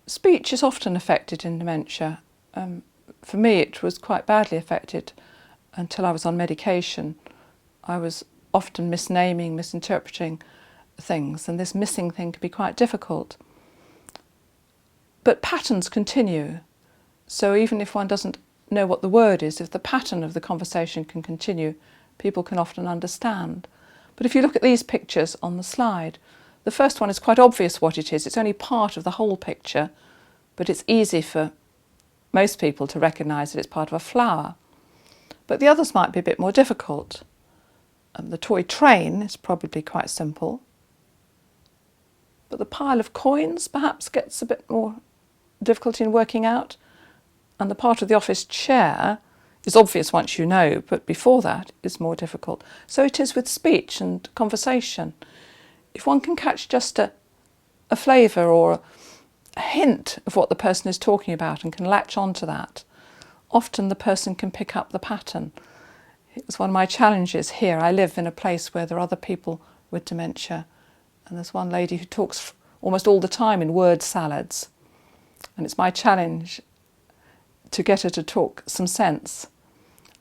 Speech is often affected in dementia. For me, it was quite badly affected until I was on medication. I was often misnaming, misinterpreting things, and this missing thing can be quite difficult. But patterns continue. So even if one doesn't know what the word is, if the pattern of the conversation can continue, people can often understand. But if you look at these pictures on the slide, the first one is quite obvious what it is. It's only part of the whole picture, but it's easy for most people to recognise that it's part of a flower. But the others might be a bit more difficult. The toy train is probably quite simple. But the pile of coins perhaps gets a bit more difficulty in working out. And the part of the office chair is obvious once you know, but before that is more difficult. So it is with speech and conversation. If one can catch just a flavour or a hint of what the person is talking about and can latch on to that, often the person can pick up the pattern. It's one of my challenges here. I live in a place where there are other people with dementia, and there's one lady who talks almost all the time in word salads, and it's my challenge to get her to talk some sense.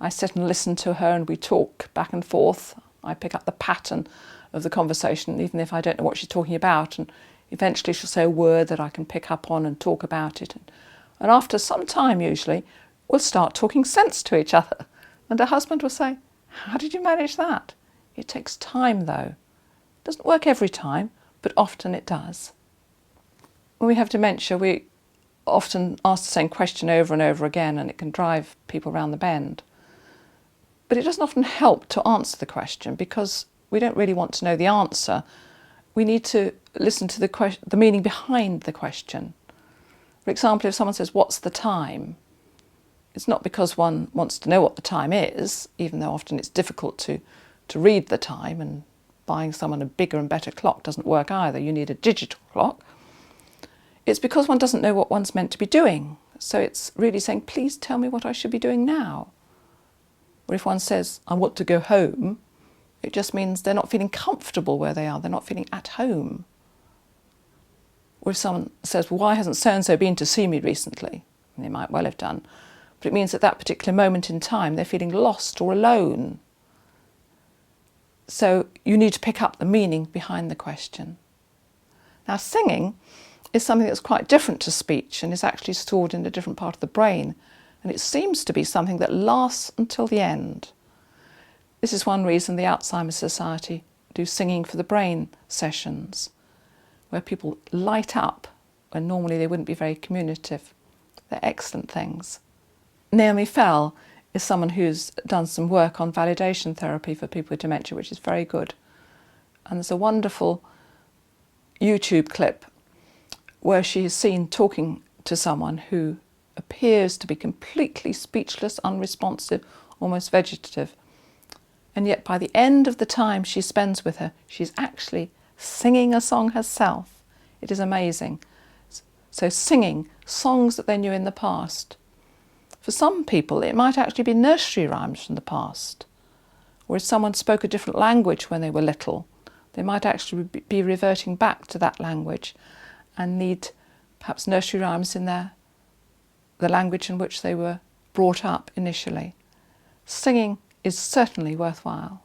I sit and listen to her and we talk back and forth. I pick up the pattern of the conversation, even if I don't know what she's talking about, and eventually she'll say a word that I can pick up on and talk about it. And after some time, usually, we'll start talking sense to each other. And her husband will say, "How did you manage that?" It takes time, though. It doesn't work every time, but often it does. When we have dementia, we often ask the same question over and over again, and it can drive people round the bend. But it doesn't often help to answer the question because we don't really want to know the answer. We need to listen to the meaning behind the question. For example, if someone says, "What's the time?" it's not because one wants to know what the time is, even though often it's difficult to read the time, and buying someone a bigger and better clock doesn't work either. You need a digital clock. It's because one doesn't know what one's meant to be doing. So it's really saying, "Please tell me what I should be doing now." Or if one says, "I want to go home," it just means they're not feeling comfortable where they are. They're not feeling at home. Or if someone says, "Well, why hasn't so-and-so been to see me recently?" And they might well have done. But it means at that particular moment in time, they're feeling lost or alone. So you need to pick up the meaning behind the question. Now, singing is something that's quite different to speech and is actually stored in a different part of the brain. And it seems to be something that lasts until the end. This is one reason the Alzheimer's Society do singing for the brain sessions, where people light up when normally they wouldn't be very communicative. They're excellent things. Naomi Fell is someone who's done some work on validation therapy for people with dementia, which is very good. And there's a wonderful YouTube clip where she is seen talking to someone who appears to be completely speechless, unresponsive, almost vegetative. And yet by the end of the time she spends with her, she's actually singing a song herself. It is amazing. So singing songs that they knew in the past. For some people, it might actually be nursery rhymes from the past. Or if someone spoke a different language when they were little, they might actually be reverting back to that language and need perhaps nursery rhymes in the language in which they were brought up initially. Singing is certainly worthwhile.